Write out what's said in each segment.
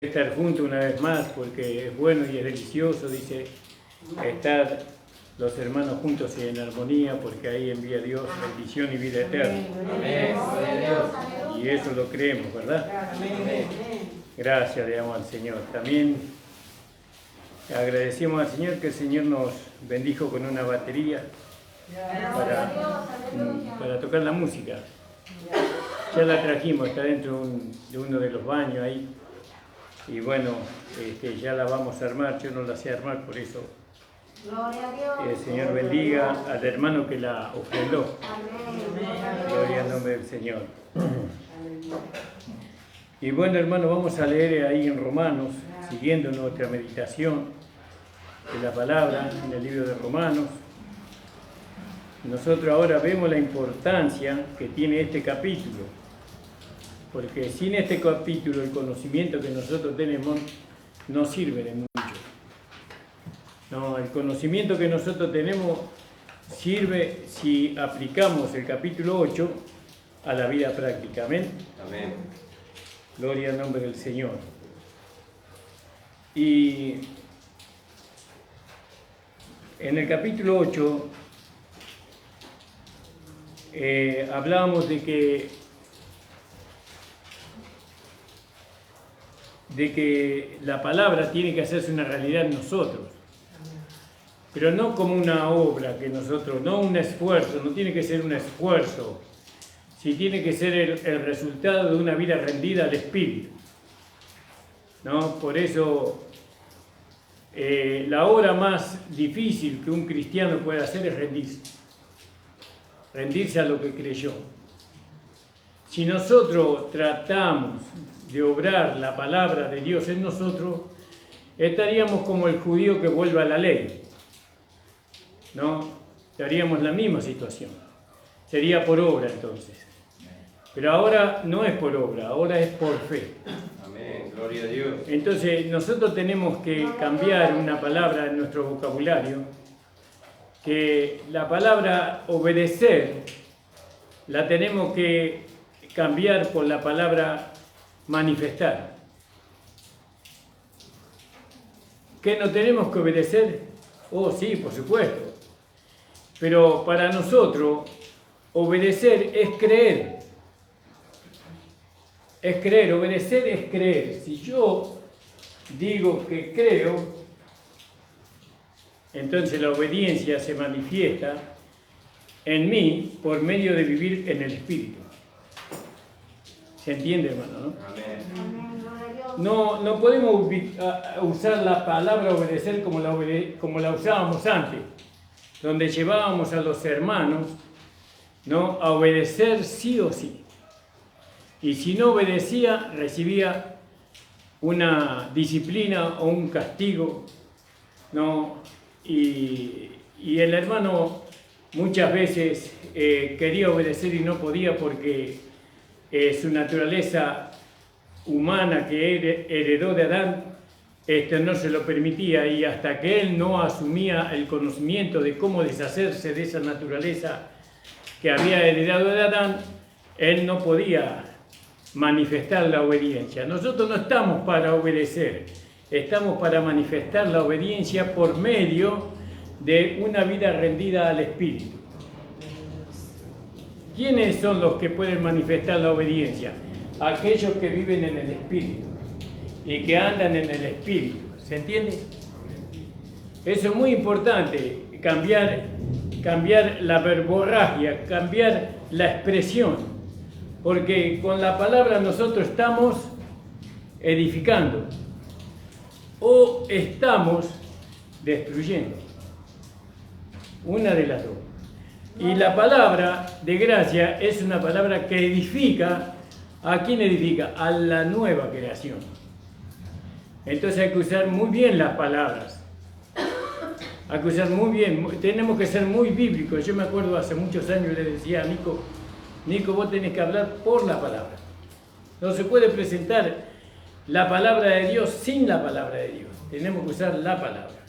Estar juntos una vez más porque es bueno y es delicioso, dice, estar los hermanos juntos y en armonía, porque ahí envía Dios bendición y vida eterna. Amén. Y eso lo creemos, ¿verdad? Gracias le damos al Señor. También agradecemos al Señor que el Señor nos bendijo con una batería para tocar la música. Ya la trajimos, está dentro de uno de los baños ahí. Y bueno, ya la vamos a armar, yo no la sé armar, por eso el Señor bendiga al hermano que la ofrendó. Gloria al nombre del Señor. Y bueno, hermano, vamos a leer ahí en Romanos, siguiendo nuestra meditación de la palabra en el libro de Romanos. Nosotros ahora vemos la importancia que tiene este capítulo. Porque sin este capítulo el conocimiento que nosotros tenemos no sirve de mucho. No, el conocimiento que nosotros tenemos sirve si aplicamos el capítulo 8 a la vida práctica. Amén. Amén. Gloria al nombre del Señor. Y en el capítulo 8 hablábamos de que la palabra tiene que hacerse una realidad en nosotros, pero no como una obra que nosotros, no un esfuerzo, no tiene que ser un esfuerzo, sí tiene que ser el resultado de una vida rendida al Espíritu, ¿no? Por eso la obra más difícil que un cristiano puede hacer es rendirse a lo que creyó. Si nosotros tratamos de obrar la palabra de Dios en nosotros, estaríamos como el judío que vuelve a la ley, ¿no? Estaríamos en la misma situación. Sería por obra entonces. Pero ahora no es por obra, ahora es por fe. Amén. Gloria a Dios. Entonces nosotros tenemos que cambiar una palabra en nuestro vocabulario, que la palabra obedecer la tenemos que cambiar por la palabra manifestar. ¿Qué no tenemos que obedecer? Oh, sí, por supuesto. Pero para nosotros, obedecer es creer. Es creer, obedecer es creer. Si yo digo que creo, entonces la obediencia se manifiesta en mí por medio de vivir en el Espíritu. ¿Se entiende, hermano? ¿No? Amén. No podemos usar la palabra obedecer como la usábamos antes, donde llevábamos a los hermanos, ¿no?, a obedecer sí o sí. Y si no obedecía, recibía una disciplina o un castigo, ¿no? Y el hermano muchas veces quería obedecer y no podía porque su naturaleza humana que heredó de Adán no se lo permitía, y hasta que él no asumía el conocimiento de cómo deshacerse de esa naturaleza que había heredado de Adán, él no podía manifestar la obediencia. Nosotros no estamos para obedecer, estamos para manifestar la obediencia por medio de una vida rendida al Espíritu. ¿Quiénes son los que pueden manifestar la obediencia? Aquellos que viven en el Espíritu y que andan en el Espíritu. ¿Se entiende? Eso es muy importante, cambiar la verborragia, cambiar la expresión, porque con la palabra nosotros estamos edificando o estamos destruyendo. Una de las dos. Y la palabra de gracia es una palabra que edifica. ¿A quién edifica? A la nueva creación. Entonces hay que usar muy bien las palabras. Hay que usar muy bien. Tenemos que ser muy bíblicos. Yo me acuerdo hace muchos años le decía a Nico, vos tenés que hablar por la palabra. No se puede presentar la palabra de Dios sin la palabra de Dios. Tenemos que usar la palabra,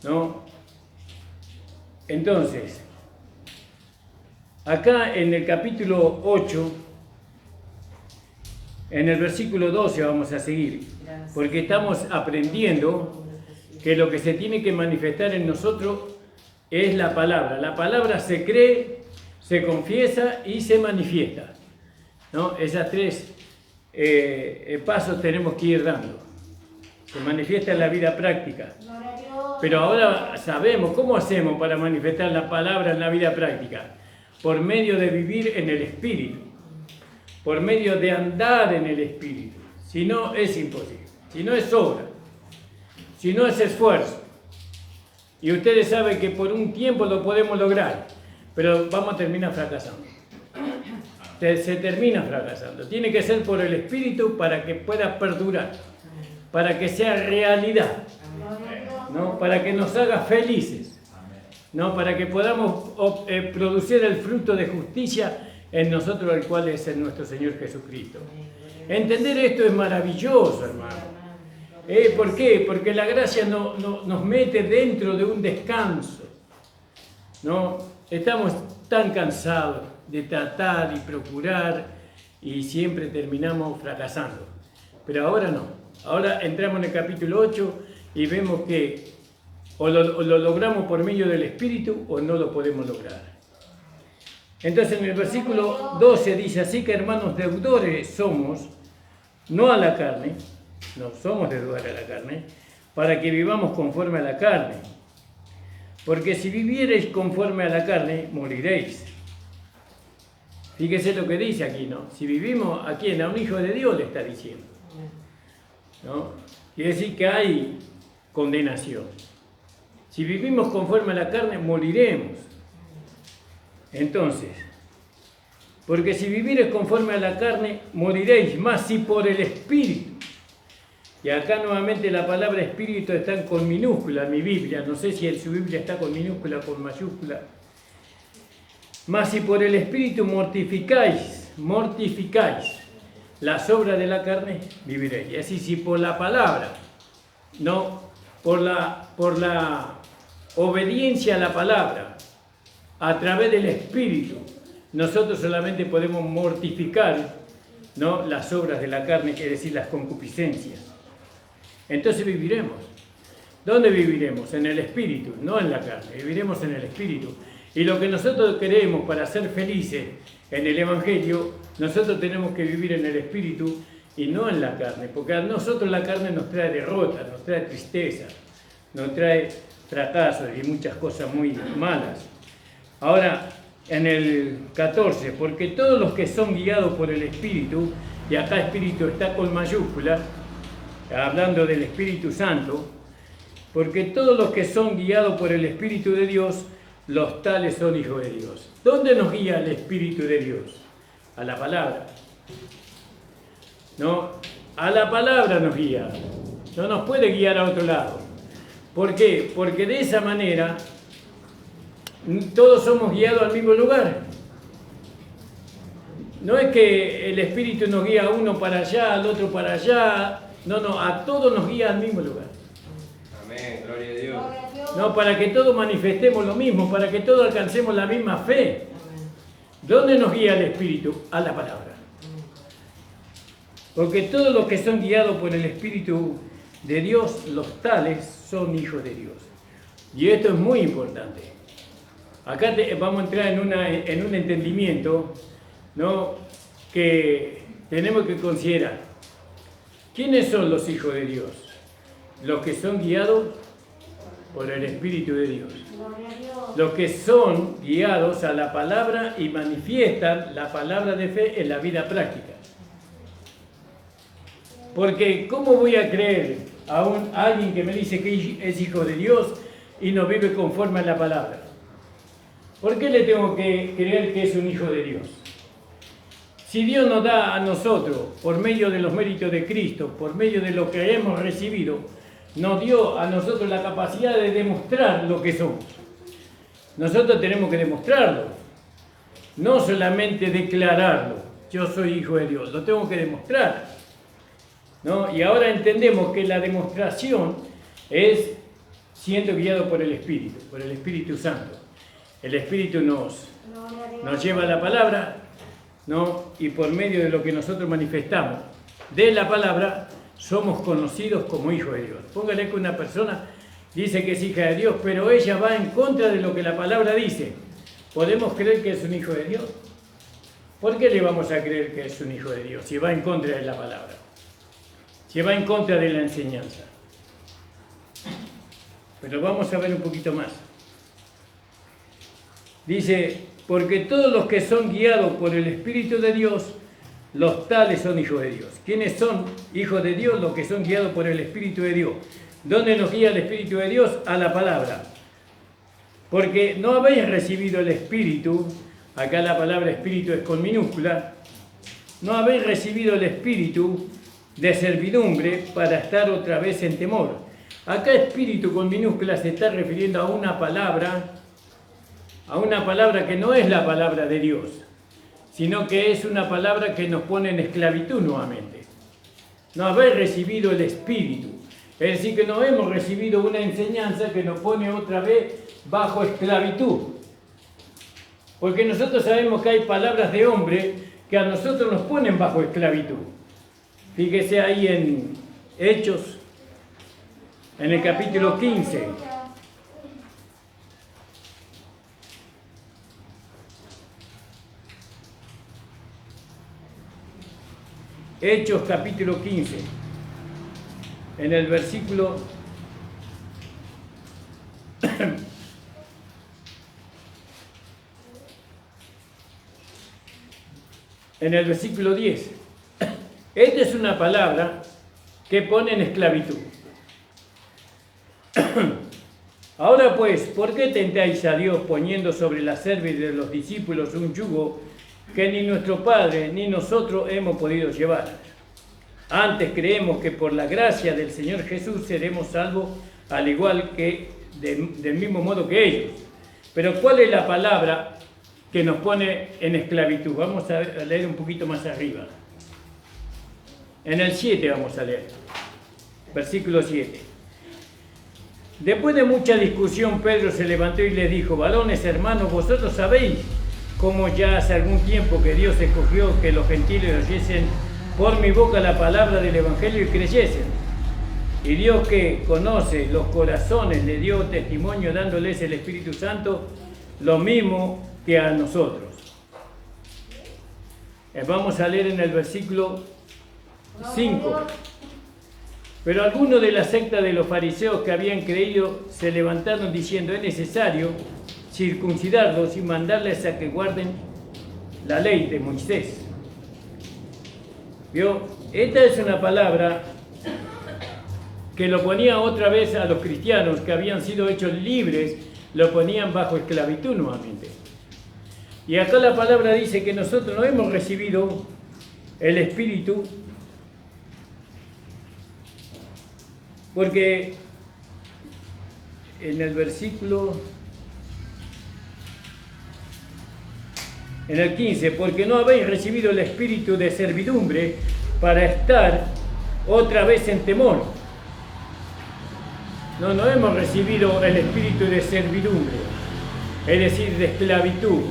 ¿no? Entonces, acá en el capítulo 8 En el versículo 12 vamos a seguir, porque estamos aprendiendo que lo que se tiene que manifestar en nosotros es la palabra. La palabra se cree, se confiesa y se manifiesta, ¿no? Esas tres pasos tenemos que ir dando. Se manifiesta en la vida práctica. Pero ahora sabemos cómo hacemos para manifestar la palabra en la vida práctica. Por medio de vivir en el Espíritu. Por medio de andar en el Espíritu. Si no, es imposible. Si no, es obra. Si no, es esfuerzo. Y ustedes saben que por un tiempo lo podemos lograr, pero vamos a terminar fracasando. Se termina fracasando. Tiene que ser por el Espíritu para que pueda perdurar, para que sea realidad, ¿no? Para que nos haga felices, ¿no? Para que podamos producir el fruto de justicia en nosotros, el cual es en nuestro Señor Jesucristo. Entender esto es maravilloso, hermano. ¿Por qué? Porque la gracia nos mete dentro de un descanso, ¿no? Estamos tan cansados de tratar y procurar y siempre terminamos fracasando. Pero ahora no. Ahora entramos en el capítulo 8 y vemos que o lo logramos por medio del Espíritu o no lo podemos lograr. Entonces en el versículo 12 dice: así que hermanos, deudores somos, no a la carne, no somos deudores a la carne, para que vivamos conforme a la carne. Porque si viviereis conforme a la carne, moriréis. Fíjese lo que dice aquí, ¿no? Si vivimos aquí en un hijo de Dios, le está diciendo, ¿no? Quiere decir que hay condenación. Si vivimos conforme a la carne, moriremos. Entonces, porque si viviereis conforme a la carne, moriréis, más si por el Espíritu. Y acá nuevamente la palabra Espíritu está con minúscula en mi Biblia. No sé si en su Biblia está con minúscula o con mayúscula. Mas si por el Espíritu mortificáis las obras de la carne, viviréis. Es decir, si por la palabra, no por la obediencia a la palabra, a través del Espíritu, nosotros solamente podemos mortificar, ¿no?, las obras de la carne, es decir, las concupiscencias. Entonces viviremos. ¿Dónde viviremos? En el Espíritu, no en la carne. Viviremos en el Espíritu. Y lo que nosotros queremos para ser felices en el Evangelio, nosotros tenemos que vivir en el Espíritu y no en la carne. Porque a nosotros la carne nos trae derrota, nos trae tristeza, nos trae fracasos y muchas cosas muy malas. Ahora, en el 14, porque todos los que son guiados por el Espíritu, y acá Espíritu está con mayúscula, hablando del Espíritu Santo, porque todos los que son guiados por el Espíritu de Dios, los tales son hijos de Dios. ¿Dónde nos guía el Espíritu de Dios? A la palabra. ¿No? A la palabra nos guía. No nos puede guiar a otro lado. ¿Por qué? Porque de esa manera todos somos guiados al mismo lugar. No es que el Espíritu nos guía a uno para allá, al otro para allá. No, a todos nos guía al mismo lugar. Amén, gloria a Dios. No, para que todos manifestemos lo mismo, para que todos alcancemos la misma fe. ¿Dónde nos guía el Espíritu? A la palabra. Porque todos los que son guiados por el Espíritu de Dios, los tales son hijos de Dios. Y esto es muy importante. Acá vamos a entrar en un entendimiento, ¿no?, que tenemos que considerar. ¿Quiénes son los hijos de Dios? Los que son guiados por el Espíritu de Dios. Los que son guiados a la palabra y manifiestan la palabra de fe en la vida práctica. Porque ¿cómo voy a creer a alguien que me dice que es hijo de Dios y no vive conforme a la palabra? ¿Por qué le tengo que creer que es un hijo de Dios? Si Dios nos da a nosotros, por medio de los méritos de Cristo, por medio de lo que hemos recibido, nos dio a nosotros la capacidad de demostrar lo que somos. Nosotros tenemos que demostrarlo, no solamente declararlo. Yo soy hijo de Dios, lo tengo que demostrar, ¿no? Y ahora entendemos que la demostración es siendo guiado por el Espíritu Santo. El Espíritu nos lleva a la palabra, ¿no? Y por medio de lo que nosotros manifestamos, de la palabra, somos conocidos como hijos de Dios. Póngale que una persona dice que es hija de Dios, pero ella va en contra de lo que la palabra dice. ¿Podemos creer que es un hijo de Dios? ¿Por qué le vamos a creer que es un hijo de Dios si va en contra de la palabra? Si va en contra de la enseñanza. Pero vamos a ver un poquito más. Dice, porque todos los que son guiados por el Espíritu de Dios, los tales son hijos de Dios. ¿Quiénes son hijos de Dios? Los que son guiados por el Espíritu de Dios. ¿Dónde nos guía el Espíritu de Dios? A la palabra. Porque no habéis recibido el Espíritu, acá la palabra Espíritu es con minúscula, no habéis recibido el Espíritu de servidumbre para estar otra vez en temor. Acá Espíritu con minúscula se está refiriendo a una palabra que no es la palabra de Dios, sino que es una palabra que nos pone en esclavitud nuevamente. No habéis recibido el Espíritu. Es decir, que no hemos recibido una enseñanza que nos pone otra vez bajo esclavitud. Porque nosotros sabemos que hay palabras de hombre que a nosotros nos ponen bajo esclavitud. Fíjese ahí en Hechos, en el capítulo 15. Hechos capítulo 15, en el versículo en el versículo 10. Esta es una palabra que pone en esclavitud. Ahora pues, ¿por qué tentáis a Dios poniendo sobre la cerviz de los discípulos un yugo que ni nuestro Padre ni nosotros hemos podido llevar? Antes creemos que por la gracia del Señor Jesús seremos salvos al igual que del mismo modo que ellos. Pero ¿cuál es la palabra que nos pone en esclavitud? Vamos a leer un poquito más arriba. En el 7 vamos a leer, versículo 7. Después de mucha discusión, Pedro se levantó y les dijo: varones hermanos, vosotros sabéis cómo ya hace algún tiempo que Dios escogió que los gentiles oyesen por mi boca la palabra del Evangelio y creyesen. Y Dios, que conoce los corazones, le dio testimonio dándoles el Espíritu Santo, lo mismo que a nosotros. Vamos a leer en el versículo 5. Pero algunos de la secta de los fariseos que habían creído se levantaron diciendo: es necesario circuncidarlos y mandarles a que guarden la ley de Moisés. ¿Vio? Esta es una palabra que lo ponía otra vez a los cristianos que habían sido hechos libres, lo ponían bajo esclavitud nuevamente. Y acá la palabra dice que nosotros no hemos recibido el Espíritu porque en el versículo, en el 15, porque no habéis recibido el espíritu de servidumbre para estar otra vez en temor. No hemos recibido el espíritu de servidumbre, es decir, de esclavitud,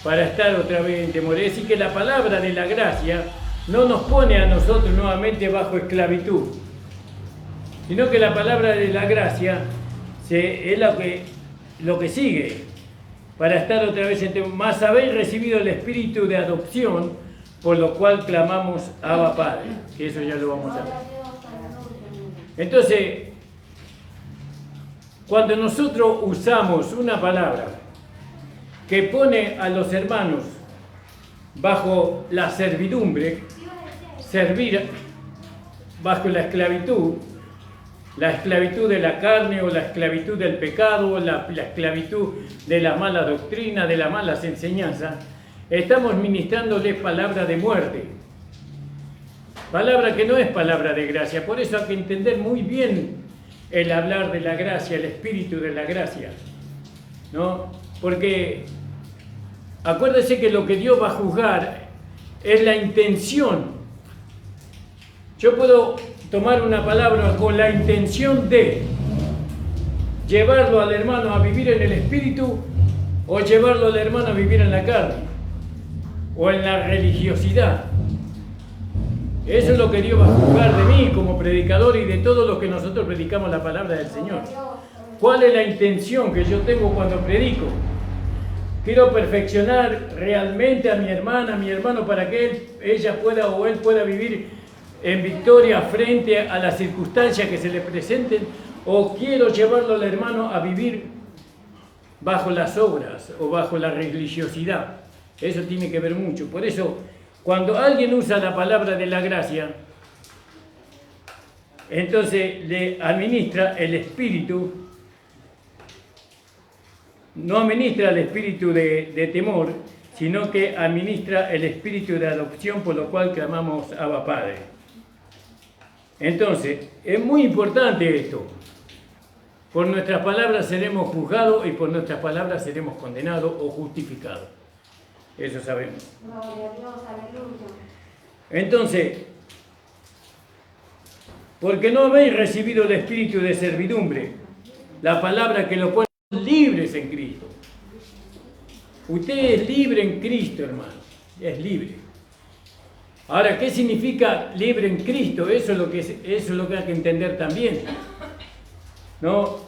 para estar otra vez en temor. Es decir, que la palabra de la gracia no nos pone a nosotros nuevamente bajo esclavitud, sino que la palabra de la gracia es lo que sigue, para estar otra vez en temor. Mas habéis recibido el espíritu de adopción, por lo cual clamamos Abba Padre, que eso ya lo vamos a ver. Entonces, cuando nosotros usamos una palabra que pone a los hermanos bajo la servidumbre, servir bajo la esclavitud de la carne o la esclavitud del pecado, la esclavitud de la mala doctrina, de las malas enseñanzas, estamos ministrándoles palabra de muerte, palabra que no es palabra de gracia. Por eso hay que entender muy bien el hablar de la gracia, el espíritu de la gracia, ¿no? Porque acuérdese que lo que Dios va a juzgar es la intención. Yo puedo tomar una palabra con la intención de llevarlo al hermano a vivir en el espíritu o llevarlo al hermano a vivir en la carne o en la religiosidad. Eso es lo que Dios va a juzgar de mí como predicador y de todos los que nosotros predicamos la palabra del Señor. ¿Cuál es la intención que yo tengo cuando predico? Quiero perfeccionar realmente a mi hermana, a mi hermano, para que ella pueda o él pueda vivir en victoria frente a las circunstancias que se le presenten, o quiero llevarlo al hermano a vivir bajo las obras o bajo la religiosidad. Eso tiene que ver mucho. Por eso, cuando alguien usa la palabra de la gracia, entonces le administra el espíritu. No administra el espíritu de temor, sino que administra el espíritu de adopción, por lo cual clamamos Abba Padre. Entonces, es muy importante esto. Por nuestras palabras seremos juzgados y por nuestras palabras seremos condenados o justificados. Eso sabemos. Entonces, porque no habéis recibido el espíritu de servidumbre, la palabra que lo pone libres en Cristo. Usted es libre en Cristo, hermano. Es libre. Ahora, ¿qué significa libre en Cristo? Eso es lo que hay que entender también. No,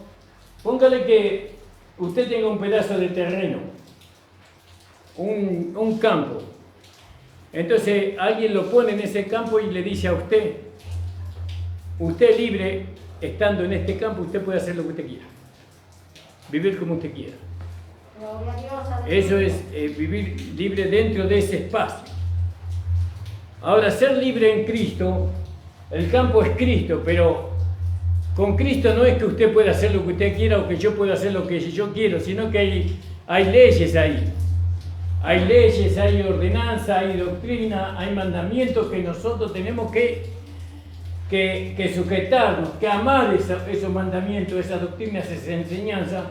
póngale que usted tenga un pedazo de terreno, un campo. Entonces alguien lo pone en ese campo y le dice a usted, usted libre, estando en este campo, usted puede hacer lo que usted quiera. Vivir como usted quiera. Eso es vivir libre dentro de ese espacio. Ahora, ser libre en Cristo, el campo es Cristo, pero con Cristo no es que usted pueda hacer lo que usted quiera o que yo pueda hacer lo que yo quiero, sino que hay leyes ahí. Hay leyes, hay ordenanza, hay doctrina, hay mandamientos que nosotros tenemos que sujetarnos, que amar esos mandamientos, esas doctrinas, esas enseñanzas,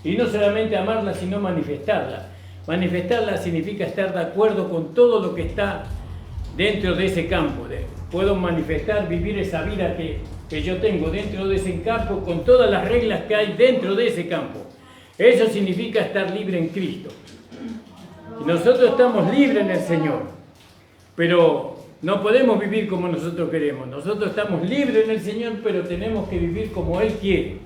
y no solamente amarlas, sino manifestarlas. Manifestarlas significa estar de acuerdo con todo lo que está dentro de ese campo. Puedo manifestar, vivir esa vida que yo tengo dentro de ese campo, con todas las reglas que hay dentro de ese campo. Eso significa estar libre en Cristo. Y nosotros estamos libres en el Señor, pero no podemos vivir como nosotros queremos. Nosotros estamos libres en el Señor, pero tenemos que vivir como Él quiere,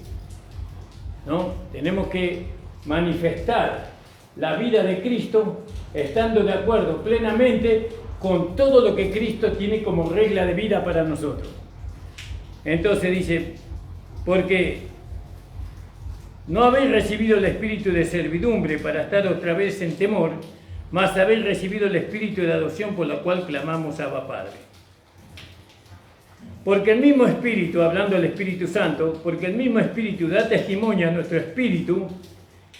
¿no? Tenemos que manifestar la vida de Cristo estando de acuerdo plenamente con todo lo que Cristo tiene como regla de vida para nosotros. Entonces dice, porque no habéis recibido el espíritu de servidumbre para estar otra vez en temor, mas habéis recibido el espíritu de adopción por la cual clamamos Abba Padre. Porque el mismo Espíritu, hablando del Espíritu Santo, porque el mismo Espíritu da testimonio a nuestro espíritu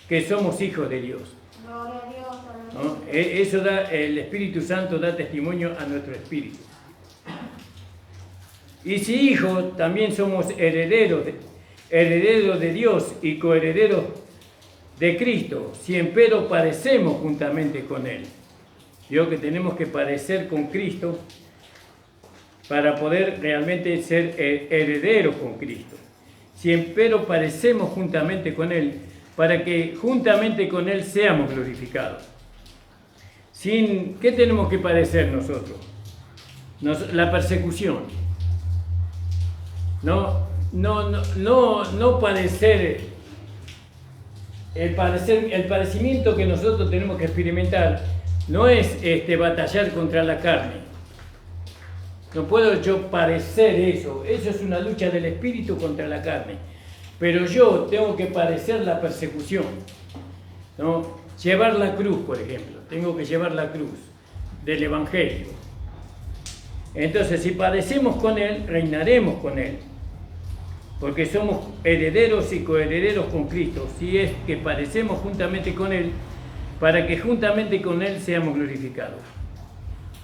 que somos hijos de Dios. ¿No? Eso da, el Espíritu Santo da testimonio a nuestro espíritu. Y si hijos, también somos herederos de Dios y coherederos de Cristo, si empero padecemos juntamente con Él. Digo que tenemos que padecer con Cristo para poder realmente ser herederos con Cristo. Si empero padecemos juntamente con Él, para que juntamente con Él seamos glorificados. ¿Qué tenemos que padecer nosotros? La persecución. No padecer, el padecimiento que nosotros tenemos que experimentar no es batallar contra la carne. No puedo yo padecer eso es una lucha del espíritu contra la carne. Pero yo tengo que padecer la persecución, ¿no? Llevar la cruz, por ejemplo, tengo que llevar la cruz del Evangelio. Entonces, si padecemos con Él, reinaremos con Él. Porque somos herederos y coherederos con Cristo, si es que padecemos juntamente con Él, para que juntamente con Él seamos glorificados.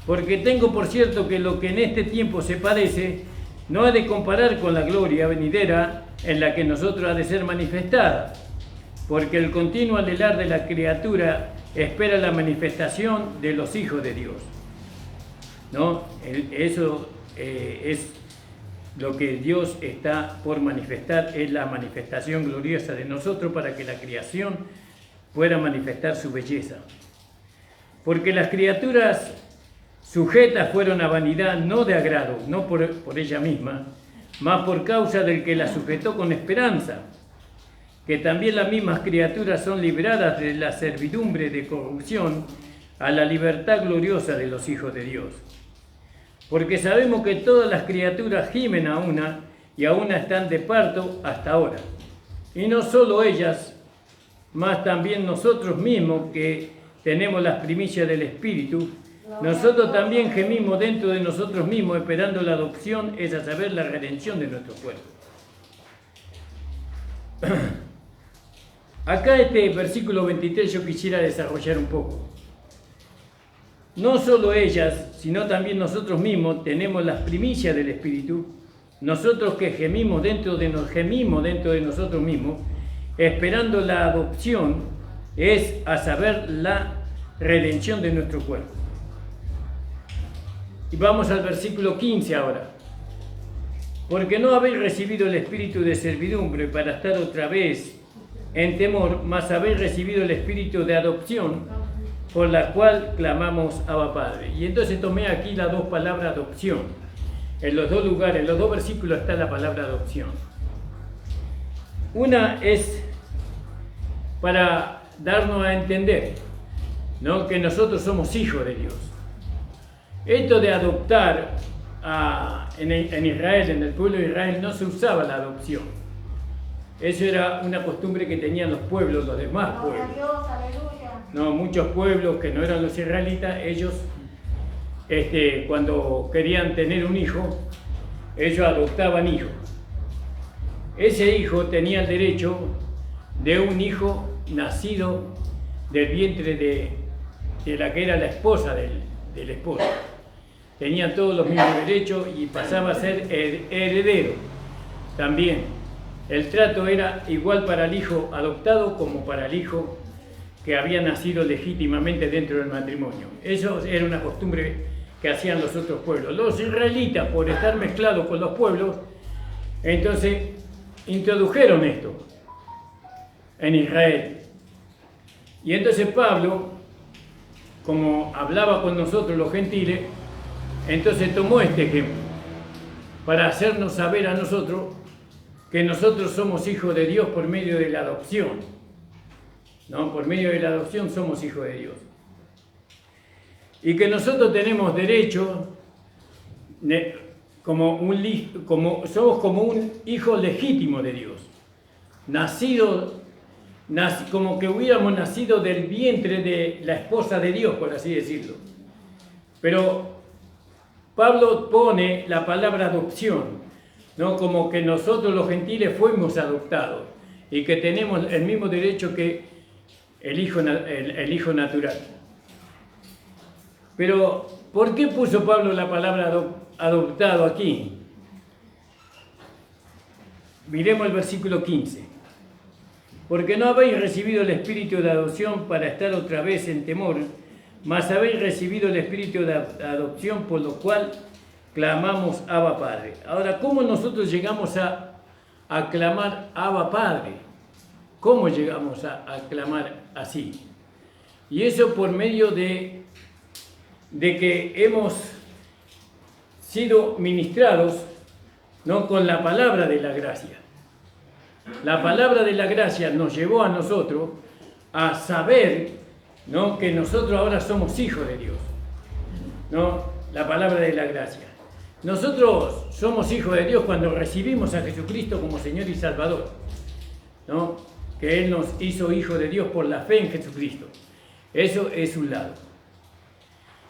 Porque tengo por cierto que lo que en este tiempo se padece, no ha de comparar con la gloria venidera en la que nosotros ha de ser manifestada. Porque el continuo anhelar de la criatura espera la manifestación de los hijos de Dios. ¿No? Eso es lo que Dios está por manifestar, es la manifestación gloriosa de nosotros para que la creación pueda manifestar su belleza. Porque las criaturas sujetas fueron a vanidad no de agrado, no por ella misma, mas por causa del que la sujetó con esperanza, que también las mismas criaturas son liberadas de la servidumbre de corrupción a la libertad gloriosa de los hijos de Dios. Porque sabemos que todas las criaturas gimen a una y a una están de parto hasta ahora. Y no solo ellas, mas también nosotros mismos que tenemos las primicias del Espíritu, nosotros también gemimos dentro de nosotros mismos esperando la adopción, es a saber, la redención de nuestro cuerpo. Acá este versículo 23 yo quisiera desarrollar un poco. No solo ellas, sino también nosotros mismos tenemos las primicias del Espíritu, nosotros que gemimos dentro de nosotros mismos, esperando la adopción, es a saber, la redención de nuestro cuerpo. Y vamos al versículo 15 ahora. Porque no habéis recibido el espíritu de servidumbre para estar otra vez en temor, mas habéis recibido el espíritu de adopción, por la cual clamamos Abba Padre. Y entonces tomé aquí las dos palabras adopción. En los dos lugares, en los dos versículos está la palabra adopción. Una es para darnos a entender, ¿no?, que nosotros somos hijos de Dios. Esto de adoptar en Israel, en el pueblo de Israel, no se usaba la adopción. Eso era una costumbre que tenían los pueblos, los demás pueblos. No, muchos pueblos que no eran los israelitas, ellos, cuando querían tener un hijo, ellos adoptaban hijos. Ese hijo tenía el derecho de un hijo nacido del vientre de la que era la esposa del esposo. Tenían todos los mismos derechos y pasaba a ser heredero también. El trato era igual para el hijo adoptado como para el hijo que había nacido legítimamente dentro del matrimonio. Eso era una costumbre que hacían los otros pueblos. Los israelitas, por estar mezclados con los pueblos, entonces introdujeron esto en Israel. Y entonces Pablo, como hablaba con nosotros los gentiles, entonces tomó este ejemplo para hacernos saber a nosotros que nosotros somos hijos de Dios por medio de la adopción. ¿No? Por medio de la adopción somos hijos de Dios. Y que nosotros tenemos derecho, somos como un hijo legítimo de Dios. Como que hubiéramos nacido del vientre de la esposa de Dios, por así decirlo. Pero Pablo pone la palabra adopción, ¿no?, como que nosotros los gentiles fuimos adoptados y que tenemos el mismo derecho que el hijo natural. Pero, ¿por qué puso Pablo la palabra adoptado aquí? Miremos el versículo 15. Porque no habéis recibido el espíritu de adopción para estar otra vez en temor, mas habéis recibido el espíritu de adopción, por lo cual clamamos Abba Padre. Ahora, ¿cómo nosotros llegamos a clamar Abba Padre? ¿Cómo llegamos a clamar así? Y eso por medio de que hemos sido ministrados, ¿no?, con la palabra de la gracia. La palabra de la gracia nos llevó a nosotros a saber, ¿no?, que nosotros ahora somos hijos de Dios, ¿no? La palabra de la gracia. Nosotros somos hijos de Dios cuando recibimos a Jesucristo como Señor y Salvador, ¿no?, que Él nos hizo hijos de Dios por la fe en Jesucristo. Eso es un lado.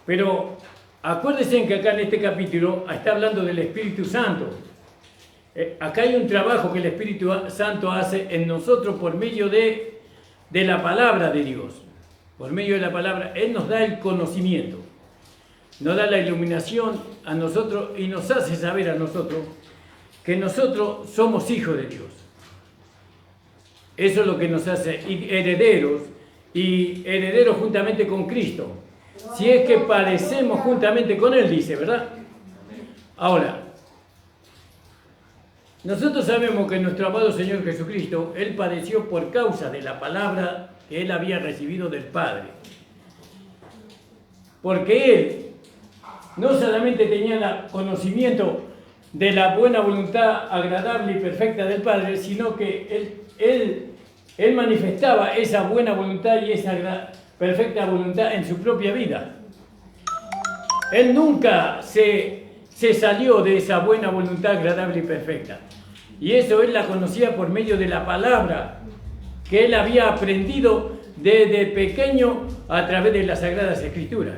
Pero acuérdense que acá en este capítulo está hablando del Espíritu Santo. Acá hay un trabajo que el Espíritu Santo hace en nosotros por medio de la palabra de Dios. Por medio de la palabra, Él nos da el conocimiento, nos da la iluminación a nosotros y nos hace saber a nosotros que nosotros somos hijos de Dios. Eso es lo que nos hace herederos, y herederos juntamente con Cristo. Si es que padecemos juntamente con Él, dice, ¿verdad? Ahora, nosotros sabemos que nuestro amado Señor Jesucristo, Él padeció por causa de la palabra que Él había recibido del Padre. Porque Él no solamente tenían el conocimiento de la buena voluntad agradable y perfecta del Padre, sino que él manifestaba esa buena voluntad y esa perfecta voluntad en su propia vida. Él nunca se salió de esa buena voluntad agradable y perfecta. Y eso él la conocía por medio de la palabra que él había aprendido desde pequeño a través de las Sagradas Escrituras.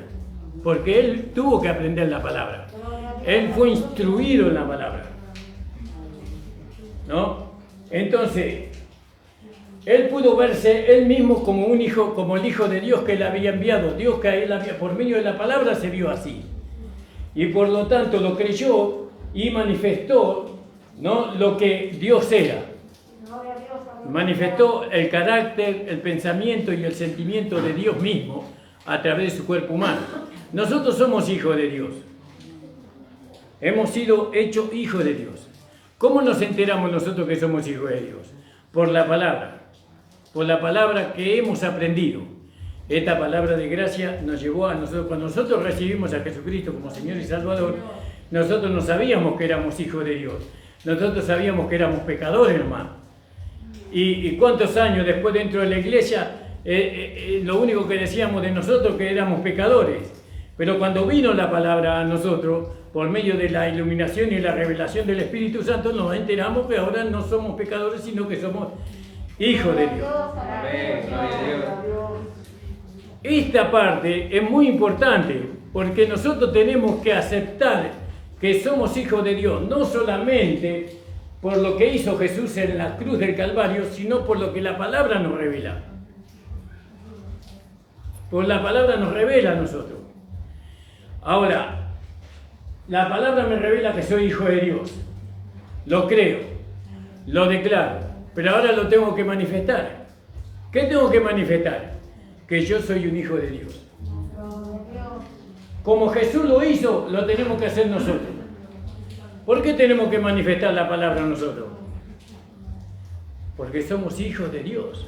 Porque él tuvo que aprender la palabra. Él fue instruido en la palabra. ¿No? Entonces, él pudo verse él mismo como un hijo, como el Hijo de Dios que él había enviado. Dios que él había, por medio de la palabra se vio así. Y por lo tanto lo creyó y manifestó, ¿no?, lo que Dios era. Manifestó el carácter, el pensamiento y el sentimiento de Dios mismo a través de su cuerpo humano. Nosotros somos hijos de Dios. Hemos sido hechos hijos de Dios. ¿Cómo nos enteramos nosotros que somos hijos de Dios? Por la palabra. Por la palabra que hemos aprendido. Esta palabra de gracia nos llevó a nosotros. Cuando nosotros recibimos a Jesucristo como Señor y Salvador, nosotros no sabíamos que éramos hijos de Dios. Nosotros sabíamos que éramos pecadores, hermano. Y cuántos años después dentro de la iglesia, lo único que decíamos de nosotros que éramos pecadores. Pero cuando vino la palabra a nosotros, por medio de la iluminación y la revelación del Espíritu Santo, nos enteramos que ahora no somos pecadores, sino que somos hijos de Dios. Amén, gloria a Dios. Esta parte es muy importante, porque nosotros tenemos que aceptar que somos hijos de Dios, no solamente por lo que hizo Jesús en la cruz del Calvario, sino por lo que la palabra nos revela. Por la palabra nos revela a nosotros. Ahora, la palabra me revela que soy hijo de Dios. Lo creo, lo declaro, pero ahora lo tengo que manifestar. ¿Qué tengo que manifestar? Que yo soy un hijo de Dios. Como Jesús lo hizo, lo tenemos que hacer nosotros. ¿Por qué tenemos que manifestar la palabra nosotros? Porque somos hijos de Dios.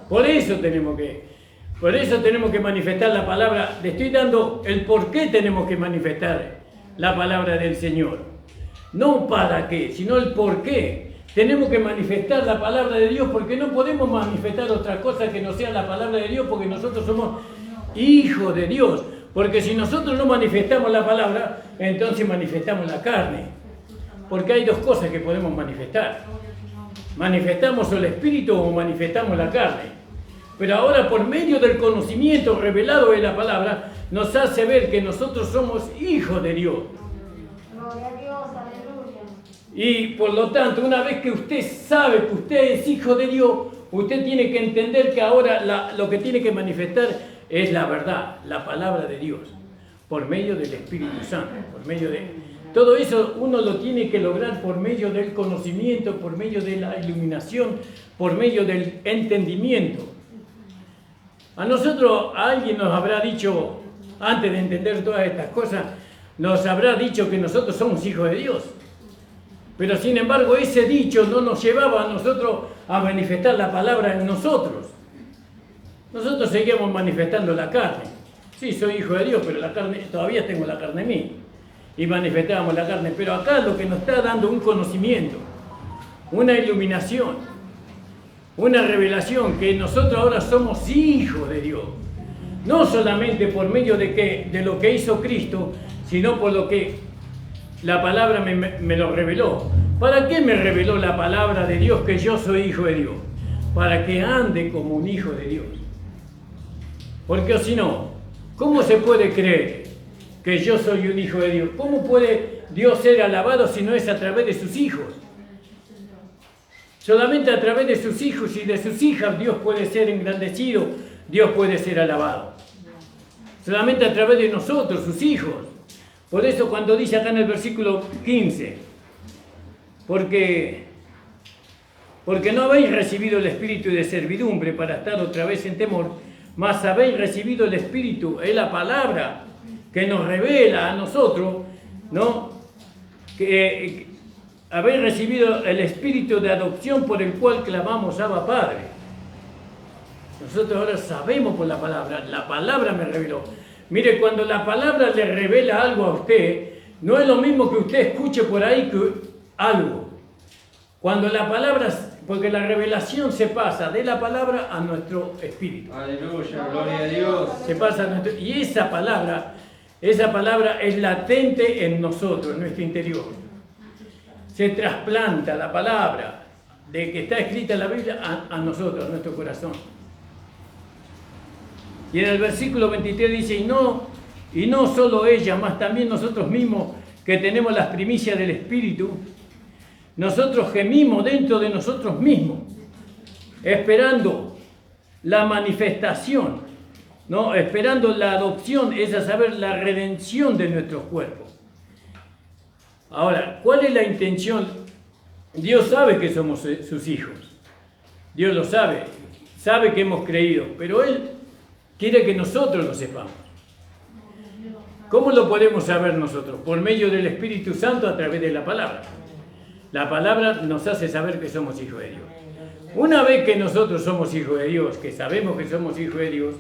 Por eso tenemos que manifestar la palabra. Le estoy dando el por qué tenemos que manifestar la palabra del Señor. No para qué, sino el por qué. Tenemos que manifestar la palabra de Dios porque no podemos manifestar otra cosa que no sea la palabra de Dios, porque nosotros somos hijos de Dios. Porque si nosotros no manifestamos la palabra, entonces manifestamos la carne. Porque hay dos cosas que podemos manifestar. Manifestamos el espíritu o manifestamos la carne. Pero ahora, por medio del conocimiento revelado de la palabra, nos hace ver que nosotros somos hijos de Dios. Gloria a Dios, aleluya. Y por lo tanto, una vez que usted sabe que usted es hijo de Dios, usted tiene que entender que ahora lo que tiene que manifestar es la verdad, la palabra de Dios, por medio del Espíritu Santo, por medio de... Todo eso uno lo tiene que lograr por medio del conocimiento, por medio de la iluminación, por medio del entendimiento. A nosotros, alguien nos habrá dicho, antes de entender todas estas cosas, nos habrá dicho que nosotros somos hijos de Dios. Pero sin embargo, ese dicho no nos llevaba a nosotros a manifestar la palabra en nosotros. Nosotros seguíamos manifestando la carne. Sí, soy hijo de Dios, pero la carne, todavía tengo la carne en mí. Y manifestábamos la carne. Pero acá lo que nos está dando un conocimiento, una iluminación, una revelación, que nosotros ahora somos hijos de Dios. No solamente por medio de lo que hizo Cristo, sino por lo que la palabra me lo reveló. ¿Para qué me reveló la palabra de Dios que yo soy hijo de Dios? Para que ande como un hijo de Dios. Porque si no, ¿cómo se puede creer que yo soy un hijo de Dios? ¿Cómo puede Dios ser alabado si no es a través de sus hijos? Solamente a través de sus hijos y de sus hijas Dios puede ser engrandecido, Dios puede ser alabado. Solamente a través de nosotros, sus hijos. Por eso cuando dice acá en el versículo 15, porque no habéis recibido el espíritu de servidumbre para estar otra vez en temor, mas habéis recibido el espíritu, es la palabra que nos revela a nosotros, ¿no? Que habéis recibido el espíritu de adopción por el cual clamamos Abba Padre. Nosotros ahora sabemos por la palabra me reveló. Mire, cuando la palabra le revela algo a usted, no es lo mismo que usted escuche por ahí que algo. Cuando la palabra, porque la revelación se pasa de la palabra a nuestro espíritu. Aleluya, gloria a Dios. Se pasa a nuestro, y esa palabra es latente en nosotros, en nuestro interior. Se trasplanta la palabra de que está escrita en la Biblia a nosotros, a nuestro corazón. Y en el versículo 23 dice, y no solo ella, mas también nosotros mismos que tenemos las primicias del Espíritu, nosotros gemimos dentro de nosotros mismos, esperando la manifestación, ¿no? Esperando la adopción, es a saber, la redención de nuestros cuerpos. Ahora, ¿cuál es la intención? Dios sabe que somos sus hijos, Dios lo sabe que hemos creído, pero Él quiere que nosotros lo sepamos. ¿Cómo lo podemos saber nosotros? Por medio del Espíritu Santo a través de la palabra. La palabra nos hace saber que somos hijos de Dios. Una vez que nosotros somos hijos de Dios, que sabemos que somos hijos de Dios,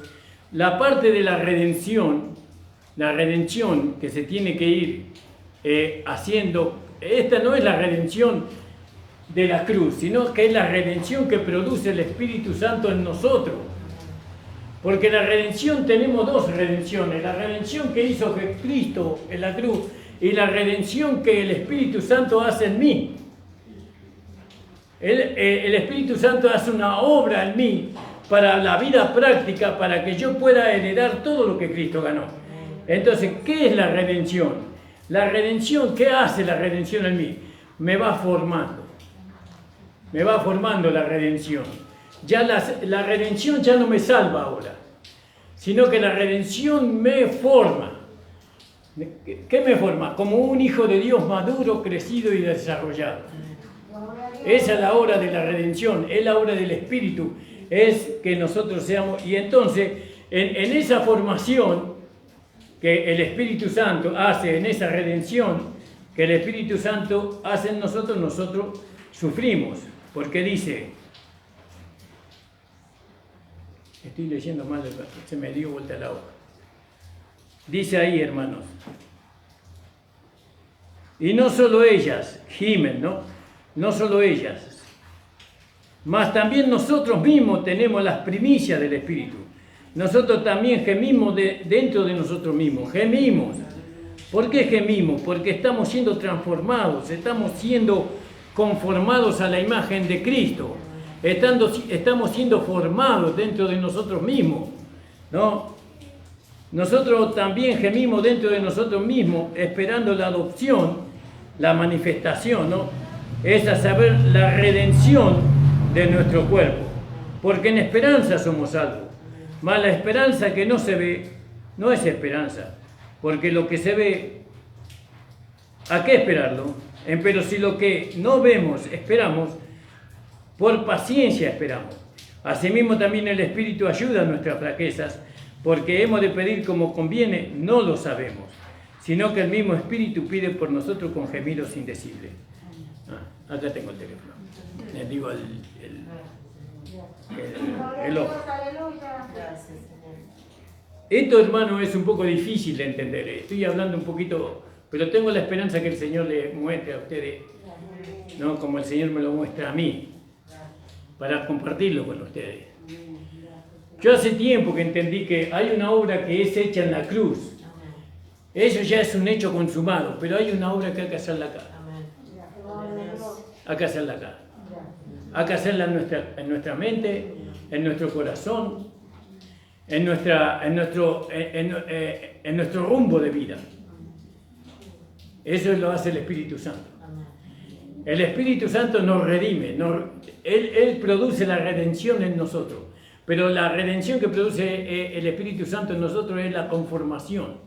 la parte de la redención que se tiene que ir haciendo, esta no es la redención de la cruz, sino que es la redención que produce el Espíritu Santo en nosotros. Porque la redención, tenemos dos redenciones, la redención que hizo Cristo en la cruz y la redención que el Espíritu Santo hace en mí. El Espíritu Santo hace una obra en mí para la vida práctica, para que yo pueda heredar todo lo que Cristo ganó. Entonces, ¿qué es la redención? La redención, ¿qué hace la redención en mí? Me va formando la redención. Ya la redención ya no me salva ahora, sino que la redención me forma. ¿Qué me forma? Como un hijo de Dios maduro, crecido y desarrollado. Esa es la obra de la redención, es la obra del Espíritu, es que nosotros seamos, y entonces en esa formación que el Espíritu Santo hace, en esa redención que el Espíritu Santo hace en nosotros, nosotros sufrimos, porque dice, estoy leyendo mal, se me dio vuelta la hoja, dice ahí, hermanos, y no solo ellas gimen, no solo ellas, mas también nosotros mismos tenemos las primicias del Espíritu. Nosotros también gemimos dentro de nosotros mismos, gemimos. ¿Por qué gemimos? Porque estamos siendo transformados, estamos siendo conformados a la imagen de Cristo, estamos siendo formados dentro de nosotros mismos, ¿no? Nosotros también gemimos dentro de nosotros mismos, esperando la adopción, la manifestación, ¿no? Es a saber, la redención de nuestro cuerpo, porque en esperanza somos salvos. Mas la esperanza que no se ve, no es esperanza, porque lo que se ve, ¿a qué esperarlo? Pero si lo que no vemos esperamos, por paciencia esperamos. Asimismo también el Espíritu ayuda a nuestras flaquezas, porque hemos de pedir como conviene, no lo sabemos, sino que el mismo Espíritu pide por nosotros con gemidos indecibles. Acá tengo el teléfono. Les digo el ojo. Esto, hermano, es un poco difícil de entender. Estoy hablando un poquito, pero tengo la esperanza que el Señor les muestre a ustedes, ¿no? Como el Señor me lo muestra a mí, para compartirlo con ustedes. Yo hace tiempo que entendí que hay una obra que es hecha en la cruz. Eso ya es un hecho consumado, pero hay una obra que hay que hacerla acá. Hay que hacerla acá. Hay que hacerla en nuestra mente, en nuestro corazón, en nuestro rumbo de vida. Eso lo hace el Espíritu Santo. El Espíritu Santo nos redime, Él produce la redención en nosotros, pero la redención que produce el Espíritu Santo en nosotros es la conformación.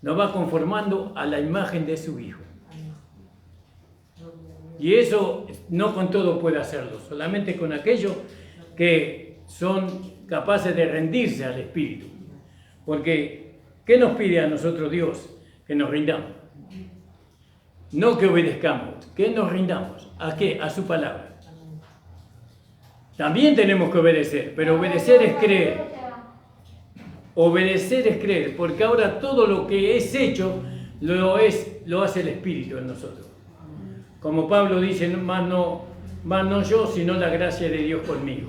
Nos va conformando a la imagen de su Hijo. Y eso no con todo puede hacerlo, solamente con aquellos que son capaces de rendirse al Espíritu. Porque, ¿qué nos pide a nosotros Dios? Que nos rindamos. No que obedezcamos, que nos rindamos. ¿A qué? A su palabra. También tenemos que obedecer, pero obedecer es creer. Obedecer es creer, porque ahora todo lo que es hecho lo hace el Espíritu en nosotros. Como Pablo dice, más no yo, sino la gracia de Dios conmigo.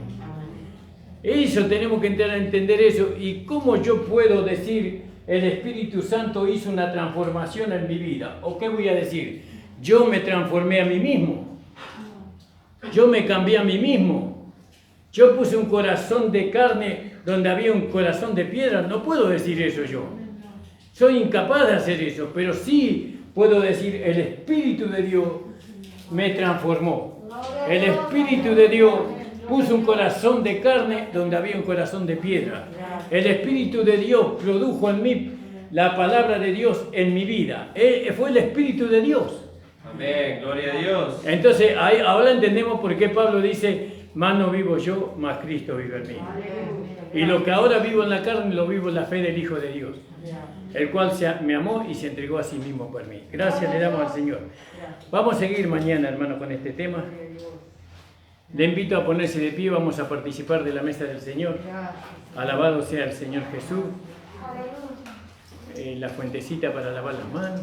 Eso tenemos que entrar a entender eso. ¿Y cómo yo puedo decir el Espíritu Santo hizo una transformación en mi vida? ¿O qué voy a decir? Yo me transformé a mí mismo. Yo me cambié a mí mismo. Yo puse un corazón de carne donde había un corazón de piedra. No puedo decir eso yo. Soy incapaz de hacer eso, pero sí puedo decir el Espíritu de Dios me transformó. El Espíritu de Dios puso un corazón de carne donde había un corazón de piedra. El Espíritu de Dios produjo en mí la palabra de Dios en mi vida. Fue el Espíritu de Dios. Amén, gloria a Dios. Entonces, ahora entendemos por qué Pablo dice, más no vivo yo, más Cristo vive en mí. Y lo que ahora vivo en la carne, lo vivo en la fe del Hijo de Dios, el cual me amó y se entregó a sí mismo por mí. Gracias le damos al Señor. Vamos a seguir mañana, hermano, con este tema. Le invito a ponerse de pie, vamos a participar de la mesa del Señor. Alabado sea el Señor Jesús. La fuentecita para lavar las manos.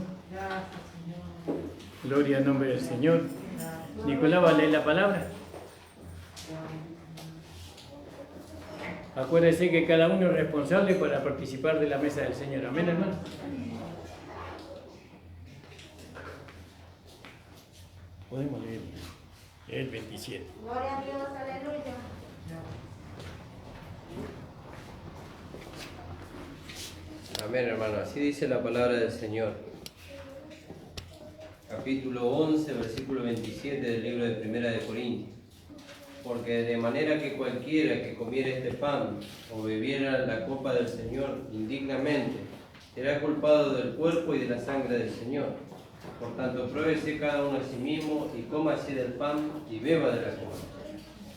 Gloria al nombre del Señor. Nicolás va a leer la palabra. Acuérdese que cada uno es responsable para participar de la mesa del Señor. Amén, hermano. Podemos leer el 27. Gloria a Dios, aleluya. Amén, hermano. Así dice la palabra del Señor. Capítulo 11, versículo 27 del libro de Primera de Corintios. Porque de manera que cualquiera que comiera este pan o bebiera la copa del Señor indignamente, será culpado del cuerpo y de la sangre del Señor. Por tanto, pruébese cada uno a sí mismo y coma así del pan y beba de la copa.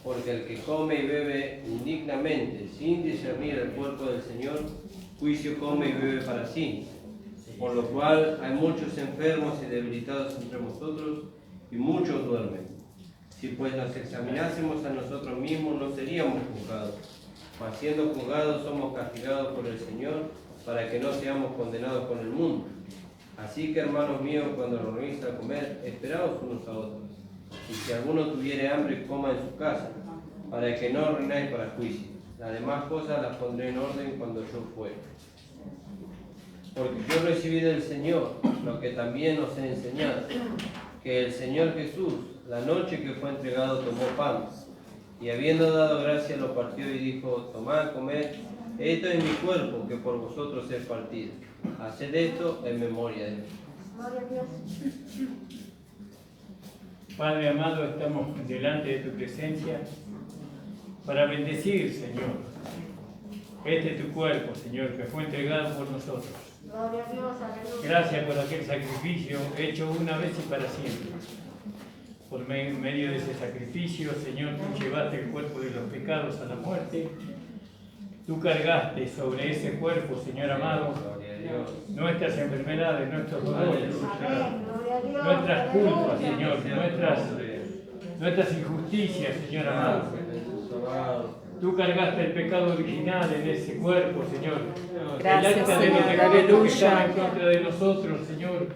Porque el que come y bebe indignamente, sin discernir el cuerpo del Señor, juicio come y bebe para sí. Por lo cual hay muchos enfermos y debilitados entre vosotros, y muchos duermen. Si pues nos examinásemos a nosotros mismos, no seríamos juzgados. Mas siendo juzgados, somos castigados por el Señor, para que no seamos condenados con el mundo. Así que, hermanos míos, cuando nos reunís a comer, esperaos unos a otros. Y si alguno tuviere hambre, coma en su casa, para que no reináis para juicio. Las demás cosas las pondré en orden cuando yo fuere. Porque yo recibí del Señor lo que también os he enseñado, que el Señor Jesús, la noche que fue entregado, tomó pan, y habiendo dado gracia lo partió y dijo, tomad, comed, esto es mi cuerpo que por vosotros es partido. Haced esto en memoria de mí. Gloria a Dios. Padre amado, estamos delante de tu presencia para bendecir, Señor. Este es tu cuerpo, Señor, que fue entregado por nosotros. Gloria a Dios, aleluya. Gracias por aquel sacrificio hecho una vez y para siempre. Por medio de ese sacrificio, Señor, tú llevaste el cuerpo de los pecados a la muerte. Tú cargaste sobre ese cuerpo, Señor amado, nuestras enfermedades, nuestros dolores, Amén. Gloria a Dios. nuestras culpas, aleluya. Señor, nuestras injusticias, Señor amado. Tú cargaste el pecado original en ese cuerpo, Señor. Gracias, El acta de Señor. decreto que Aleluya. estaba en contra de nosotros, Señor.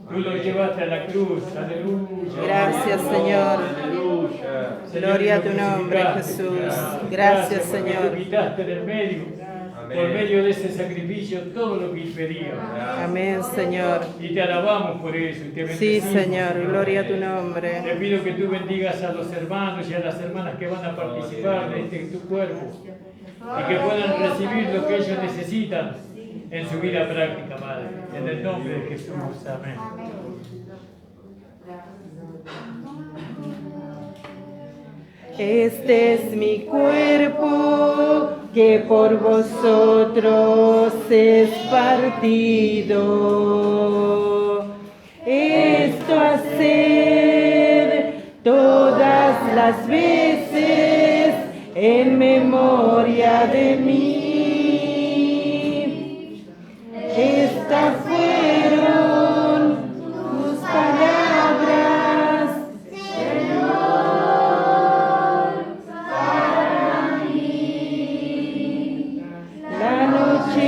Tú lo llevaste a la cruz. Aleluya. Gracias, Señor. Aleluya. Gloria a tu Señor, nombre, glorificaste. Jesús. Gracias, porque Señor. tú quitaste del medio. Por medio de ese sacrificio, todo lo que impedía. Amén, Señor. Y te alabamos por eso. Y te Sí, bendecimos, Señor. Gloria a tu nombre. Te pido que tú bendigas a los hermanos y a las hermanas que van a participar de tu cuerpo y que puedan recibir lo que ellos necesitan en su vida práctica, Padre. En el nombre de Jesús. Amén. Este es mi cuerpo que por vosotros es partido. Esto haced todas las veces en memoria de mí. Estas fueron tus palabras, Señor, para mí. La noche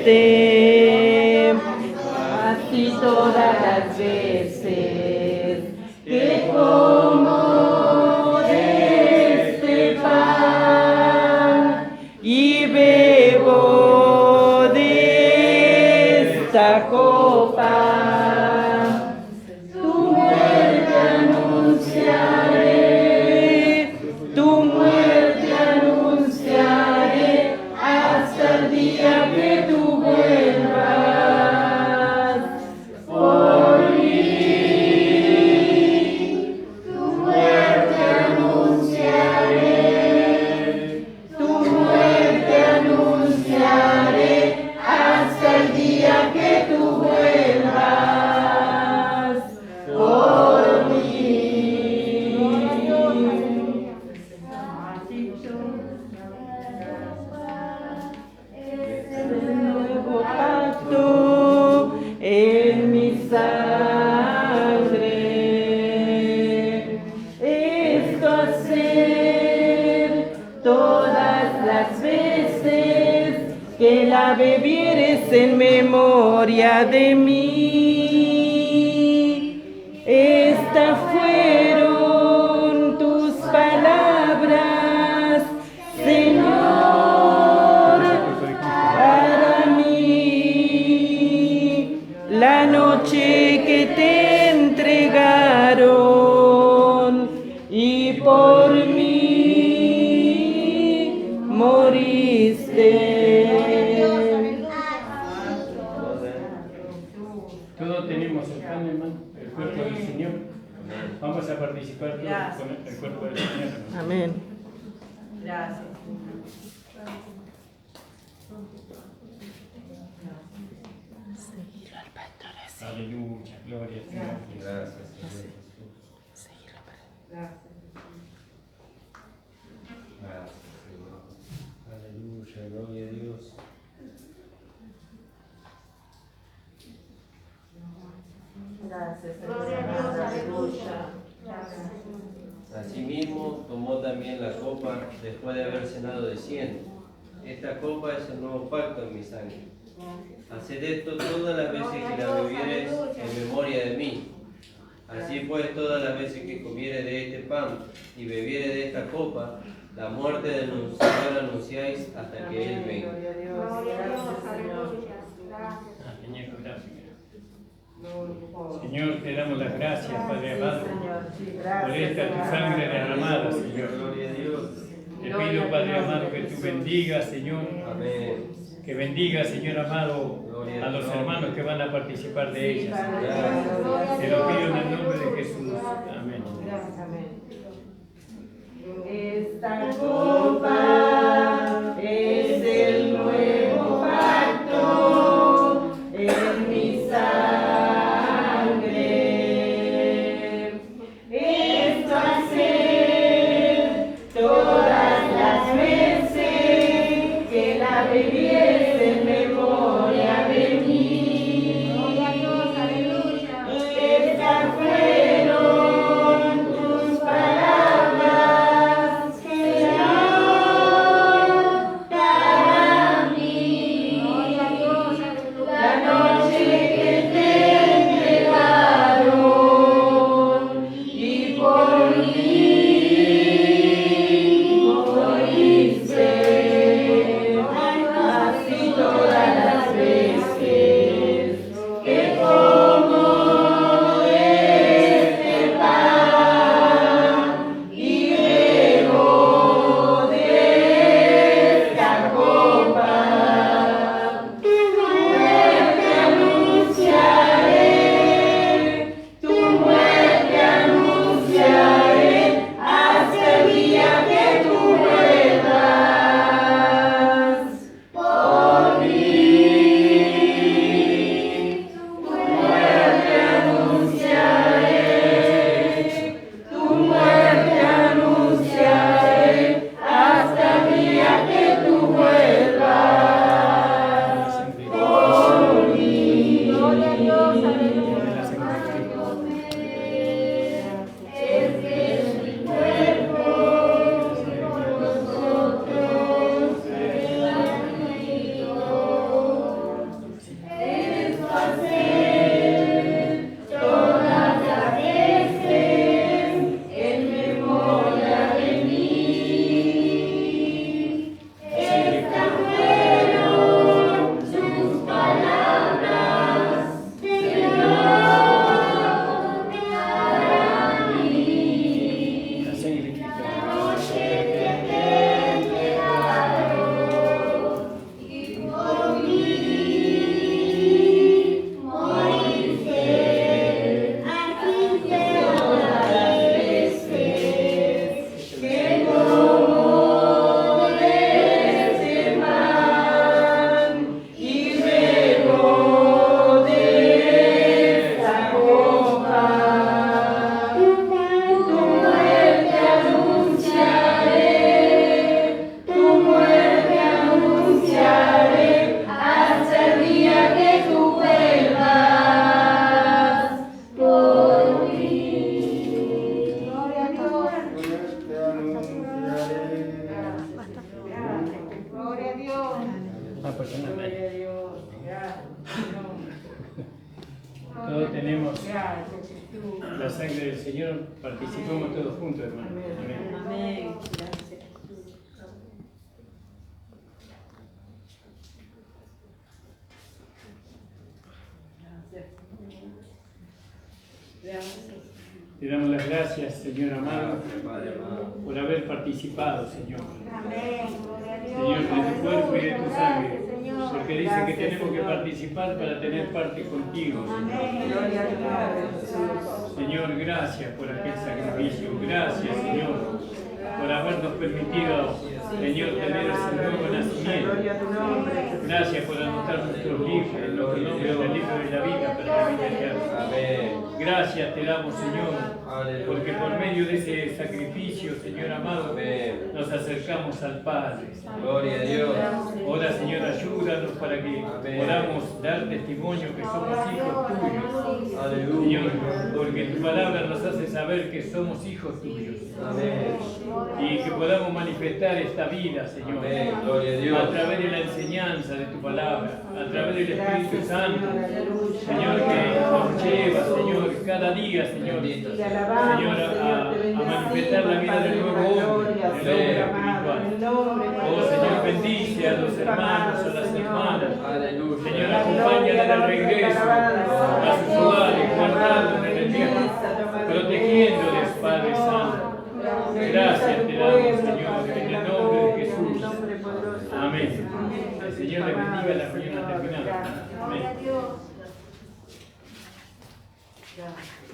moriste, así todas las veces que como de este pan y bebo de esta copa, tu muerte anunciaré, tu muerte anunciaré hasta el día que tú vuelvas por mí. Tu muerte anunciaré hasta el día que tú vuelvas por mí. El nuevo pacto en mi sangre, esto hacer todas las veces que la bebieres en memoria de mí. Estas fueron tus palabras, Señor, para mí. La noche que te entregaron y por mí moriste. Todos tenemos el pan, hermano, el cuerpo del Señor. Vamos a participar todos con el cuerpo del Señor, hermano. Amén. Gracias. Aleluya, gloria a Dios. Gracias, Señor. Gracias. Gracias, Señor. Aleluya, gloria a Dios. Gracias. Gloria a Dios, aleluya. Gracias. Asimismo, tomó también la copa después de haber cenado diciendo: esta copa es el nuevo pacto en mi sangre. Haced esto todas las veces que la bebiereis en memoria de mí. Así pues, todas las veces que comiere de este pan y bebiere de esta copa, la muerte del Señor anunciáis hasta que Él venga. Gloria a Dios. Gloria a Dios, Gracias, Señor. aleluya. Gracias. Señor, gracias. Gloria, Padre. Señor, te damos las gracias, Padre amado, Señor, sí, por gracias. esta tu sangre derramada, Señor. Gloria a Dios. Te pido, Padre amado, que tú bendigas, Señor, Amén. que bendiga, Señor amado, a los hermanos que van a participar de ellas. Te lo pido en el nombre de Jesús. Amén. Gracias, amén. Esta copa es el nuevo pacto en mi sangre. Esto hacer todas las veces que la bebieres en memoria de mí. Gloria a Dios, aleluya. Estas fueron tus palabras, Señor. personalmente. Gloria a Dios. Gracias, Señor. Todos tenemos Gracias, Jesús. la sangre del Señor, participamos todos juntos, hermano. Amén. Amén. Gracias, Jesús. Gracias. Te damos las gracias, Señor amado, Gracias, Padre amado. por haber participado, Señor. Amén. Gloria a Dios. Señor, de tu cuerpo y de tu sangre. Gracias, Señor. Porque dice que tenemos que participar para tener parte contigo, Señor. Amén. Gloria a Dios, Jesús. Señor, gracias por aquel sacrificio. Gracias, Señor, por habernos permitido, Señor, tener ese nuevo nacimiento. Gloria a tu nombre. Gracias por anotar nuestros libros, nuestros nombres en el libro de la vida para la vida eterna. Amén. Gracias te damos, Señor, Aleluya. porque por medio de ese sacrificio, Señor amado, Amén. nos acercamos al Padre. Gloria a Dios. Ahora, Señor, ayúdanos para que Amén. podamos dar testimonio que somos hijos tuyos. Aleluya. Señor, porque tu palabra nos hace saber que somos hijos tuyos Amén. y que podamos manifestar esta vida, Señor, Amén. Gloria a a Dios. través de la enseñanza de tu palabra, a través del Espíritu Gracias, Santo, Señor. Aleluya. Señor, que nos lleva, Señor, cada día, Señor, Bendito Y sea. alabamos, Señor, Señor, te a manifestar la vida del nuevo hombre, Gloria, del Señor hombre amado, en el espiritual. nombre Oh, poderoso Señor, de bendice a los hermanos, a las hermanas. Aleluya. Señor, acompáñala en el regreso a sus hogares, guardándolos en el día, protegiéndoles, Padre Santo. Gracias te damos, Señor, en el nombre de Jesús. Amén. El Señor les bendiga, la reunión ha terminado. Gloria a Dios. Gracias.